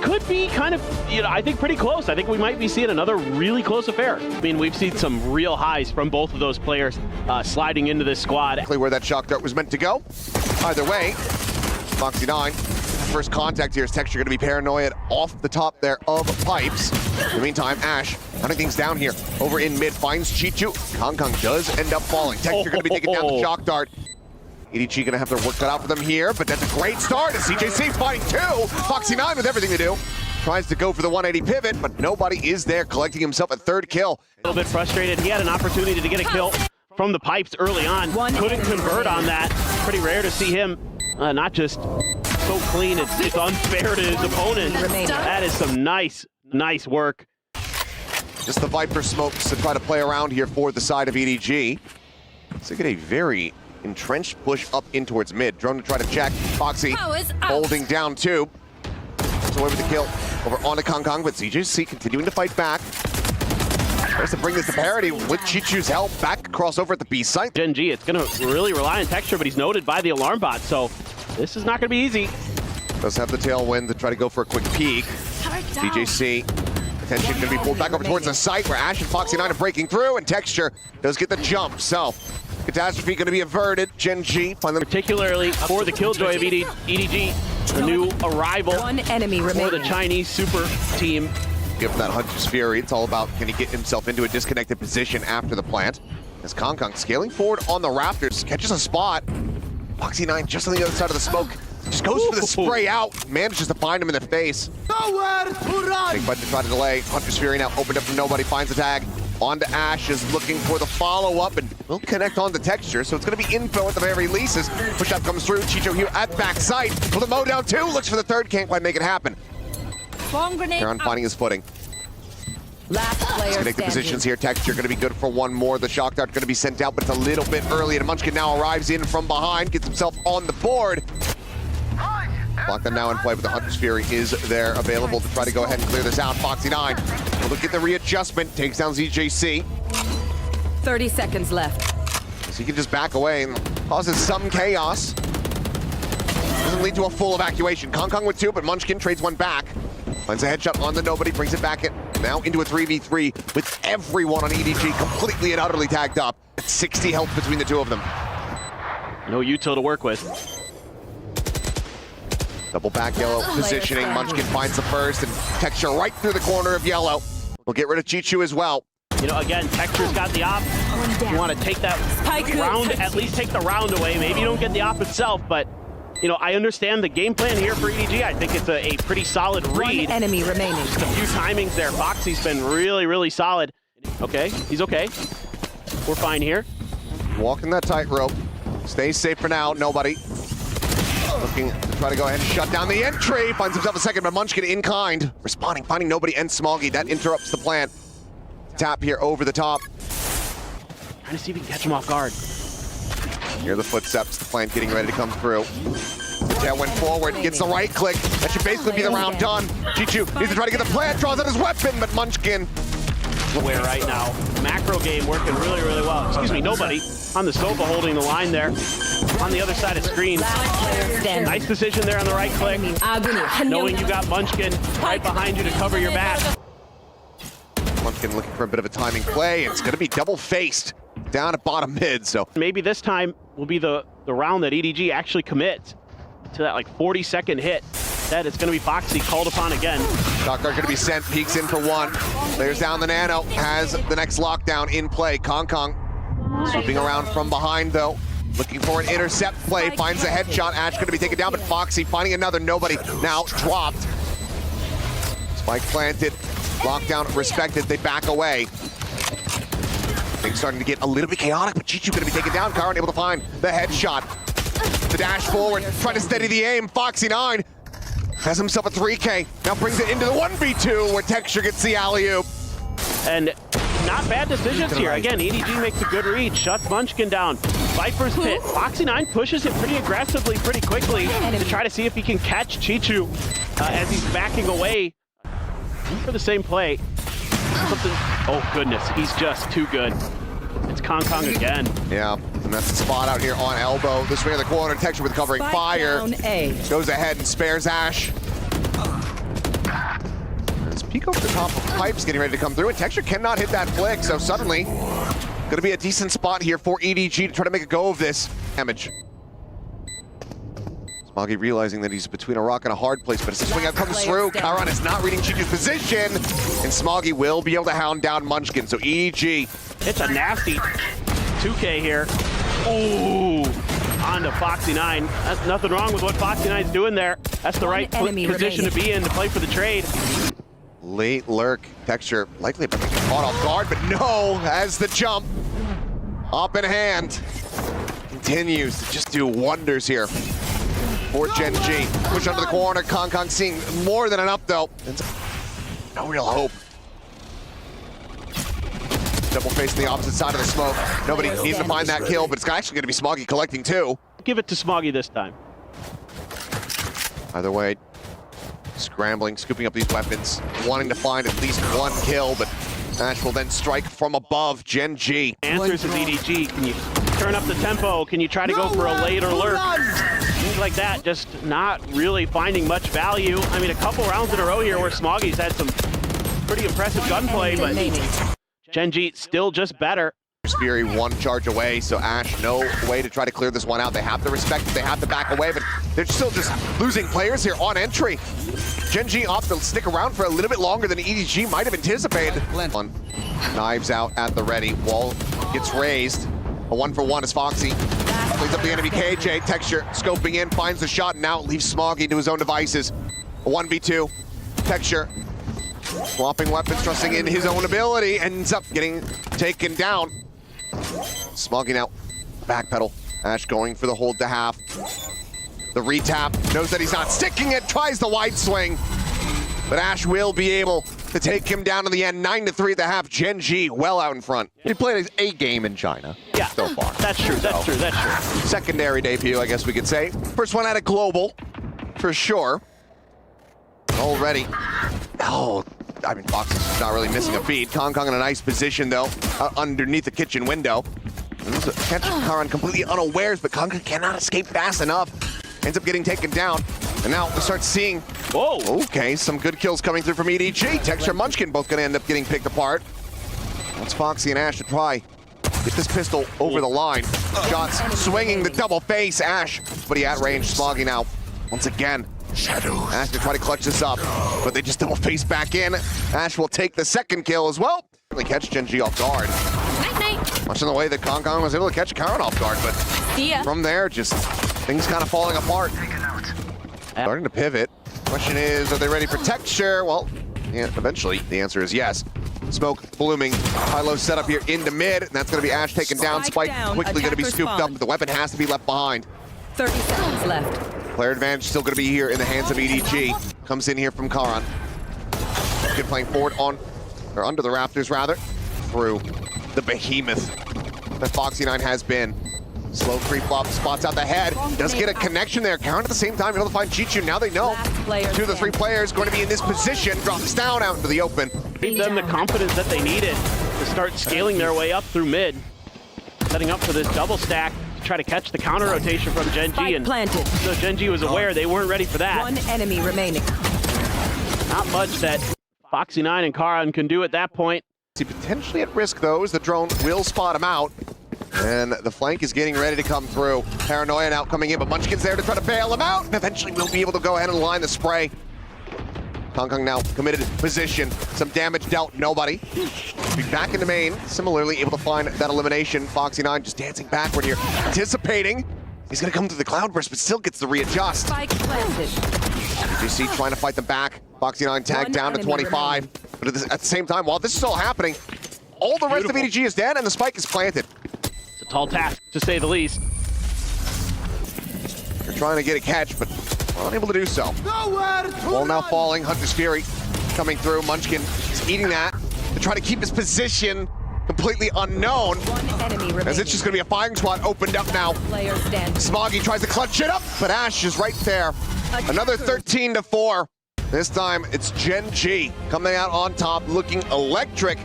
could be kind of, I think pretty close. I think we might be seeing another really close affair. I mean, we've seen some real highs from both of those players sliding into this squad. Where that shock dart was meant to go. Either way, Foxy9, first contact here is Texture going to be paranoid off the top there of Pipes. In the meantime, Ash running things down here. Over in mid, finds Chichu. Kong does end up falling. Texture going to be taking down the shock dart. EDG going to have their work cut out for them here, but that's a great start as CJC fighting two. Foxy9 with everything to do. Tries to go for the 180 pivot, but nobody is there, collecting himself a third kill. A little bit frustrated. He had an opportunity to get a kill from the Pipes early on. Couldn't convert on that. Pretty rare to see him not just so clean, it's unfair to his opponent. That is some nice work. Just the Viper smokes to try to play around here for the side of EDG. So get a very entrenched push up in towards mid. Drone to try to check. Foxy holding down two. So away with the kill over onto Kong, but CJC continuing to fight back. Tries to bring this to parity with Chichu's help. Back across over at the B site. Gen.G, it's going to really rely on Texture, but he's noted by the alarm bot, so this is not going to be easy. Does have the tailwind to try to go for a quick peek. CJC, attention going to be pulled back over towards the site where Ash and Foxy9 are breaking through, and Texture does get the jump. So, catastrophe going to be averted. Gen.G, particularly for the killjoy of EDG, the new arrival for the Chinese super team. Given that Hunter's Fury, it's all about can he get himself into a disconnected position after the plant. As Kong scaling forward on the Raptors, catches a spot. Foxy9 just on the other side of the smoke. Just goes for the spray out, manages to find him in the face. Nowhere to run! Big button to try to delay. Hunter's Fury now opened up from nobody, finds the tag. On to Ash, is looking for the follow-up, and will connect on the Texture, so it's going to be info at the very least as push-up comes through. Chicho here at backside with a mow down two, looks for the third, can't quite make it happen. Heron finding his footing. Last player Take the positions here. Texture going to be good for one more. The shock dart going to be sent out, but it's a little bit early, and Munchkin now arrives in from behind, gets himself on the board. Lockdown now in play, but the Hunter's Fury is there, available to try to go ahead and clear this out. Foxy9 will look at the readjustment, takes down ZJC. 30 seconds left. So he can just back away and causes some chaos. Doesn't lead to a full evacuation. Kong with two, but Munchkin trades one back. Finds a headshot on the nobody, brings it back in. Now into a 3v3 with everyone on EDG completely and utterly tagged up. It's 60 health between the two of them. No util to work with. Double back yellow positioning. Munchkin finds the first and Texture right through the corner of yellow. We'll get rid of Chichu as well. Again, Texture's got the op. You want to take that round, at least take the round away. Maybe you don't get the op itself, but I understand the game plan here for EDG. I think it's a pretty solid read. One enemy remaining. Just a few timings there. Foxy's been really solid. Okay, he's okay. We're fine here. Walking that tightrope. Stays safe for now, nobody. Looking to try to go ahead and shut down the entry. Finds himself a second, but Munchkin in kind. Responding, finding nobody and Smoggy. That interrupts the plan. Tap here over the top. Trying to see if he can catch him off guard. Hear the footsteps, the plant getting ready to come through. Jet went forward, gets the right click. That should basically be the round done. Chichu needs to try to get the plant, draws out his weapon, but Munchkin. Where right now, macro game working really well. Excuse me, nobody on the sofa holding the line there. On the other side of screen. Nice decision there on the right click. Knowing you got Munchkin right behind you to cover your back. Munchkin looking for a bit of a timing play. It's going to be double-faced down at bottom mid, so. Maybe this time will be the round that EDG actually commits to that 40-second hit. That it's going to be Foxy called upon again. Shock dart going to be sent, peeks in for one. Layers down the nano, has the next lockdown in play. Kong swooping around from behind though. Looking for an intercept play, finds a headshot. Ash going to be taken down, but Foxy finding another nobody. Now dropped. Spike planted, lockdown respected, they back away. Things starting to get a little bit chaotic, but Chichu going to be taken down. Karan able to find the headshot. The dash forward, trying to steady the aim. Foxy9 has himself a 3K. Now brings it into the 1v2 where Texture gets the alley-oop. And not bad decisions here. Again, EDG makes a good read, shuts Munchkin down. Viper's pit. Foxy9 pushes it pretty aggressively, pretty quickly to try to see if he can catch Chichu as he's backing away for the same play. Oh goodness, he's just too good. It's Kong again. Yeah, and that's the spot out here on elbow. This way in the corner, Texture with covering fire. Goes ahead and spares Ash. peek over the top of Pipes getting ready to come through, and Texture cannot hit that flick, so suddenly gonna be a decent spot here for EDG to try to make a go of this damage. Smoggy realizing that he's between a rock and a hard place, but as the swing out comes through, Chiron is not reading Chichu's position, and Smoggy will be able to hound down Munchkin. So EDG. It's a nasty 2K here. Ooh, on to Foxy9. That's nothing wrong with what Foxy9's doing there. That's the right position to be in to play for the trade. Late lurk. Texture likely about to get caught off guard, but no, as the jump up in hand continues to just do wonders here for Gen.G. Push under the corner. Kong seeing more than enough though. No real hope. Double facing the opposite side of the smoke. Nobody needs to find that kill, but it's actually going to be Smoggy collecting too. Give it to Smoggy this time. Either way, scrambling, scooping up these weapons, wanting to find at least one kill, but Ash will then strike from above. Gen.G. Answers is EDG. Can you turn up the tempo? Can you try to go for a later lurk? Things like that, just not really finding much value. I mean, a couple rounds in a row here where Smoggy's had some pretty impressive gunplay, but Gen.G still just better. Fury one charge away, so Ash no way to try to clear this one out. They have to respect it, they have to back away, but they're still just losing players here on entry. Gen.G opts to stick around for a little bit longer than EDG might have anticipated. Knives out at the ready, wall gets raised. A 1-for-1 is Foxy. Plays up the enemy KJ, Texture scoping in, finds the shot, and now leaves Smoggy to his own devices. A 1v2, Texture swapping weapons, trusting in his own ability, ends up getting taken down. Smoggy now backpedal. Ash going for the hold to half. The retap, knows that he's not sticking it, tries the wide swing. But Ash will be able to take him down to the end. 9-3 at the half. Gen.G well out in front. He played a game in China so far. That's true, that's true. Secondary debut, I guess we could say. First one at a global, for sure. Already. Oh, I mean, Fox is not really missing a beat. Kong in a nice position, though, underneath the kitchen window. Catch Chiron completely unawares, but Kong cannot escape fast enough. Ends up getting taken down. And now we start seeing, whoa, okay, some good kills coming through from EDG. Texture and Munchkin both gonna end up getting picked apart. That's Foxy and Ash to try get this pistol over the line. Shots swinging the double face. Ash, but he at range. Smoggy now, once again. Ash to try to clutch this up, but they just double face back in. Ash will take the second kill as well. They catch Gen.G off guard. Much in the way that Kong was able to catch Chiron off guard, but from there, just things kind of falling apart. Starting to pivot. Question is, are they ready for Texture? Well, yeah, eventually the answer is yes. Smoke blooming, high-low setup here into mid, and that's going to be Ash taken down. Spike quickly going to be scooped up, but the weapon has to be left behind. 30 seconds left. Player advantage still going to be here in the hands of EDG. Comes in here from Chiron. Good playing forward on, or under the rafters rather, through the behemoth that Foxy9 has been. Slow creep up, spots out the head. Does get a connection there. Chiron at the same time able to find Chichu. Now they know 2 of the 3 players going to be in this position. Drops down out into the open. Gave them the confidence that they needed to start scaling their way up through mid. Setting up for this double stack. Try to catch the counter rotation from Gen.G, and so Gen.G was aware they weren't ready for that. One enemy remaining. Not much that Foxy9 and Chiron can do at that point. He's potentially at risk though, as the drone will spot him out. And the flank is getting ready to come through. Paranoia now coming in, but Munchkin's there to try to bail him out, and eventually we'll be able to go ahead and line the spray. Kong now committed position. Some damage dealt, nobody. Be back into main, similarly able to find that elimination. Foxy9 just dancing backward here, anticipating. He's gonna come through the cloud burst, but still gets to readjust. Spike planted. EDG trying to fight them back. Foxy9 tagged down to 25. But at the same time, while this is all happening, all the rest of EDG is dead and the spike is planted. It's a tall task, to say the least. They're trying to get a catch, but unable to do so. Wall now falling, Hunter's Fury coming through. Munchkin is eating that to try to keep his position completely unknown. One enemy remaining. As it's just gonna be a firing squad opened up now. Player standing. Smoggy tries to clutch it up, but Ash is right there. Another 13-4. This time it's Gen.G coming out on top, looking electric.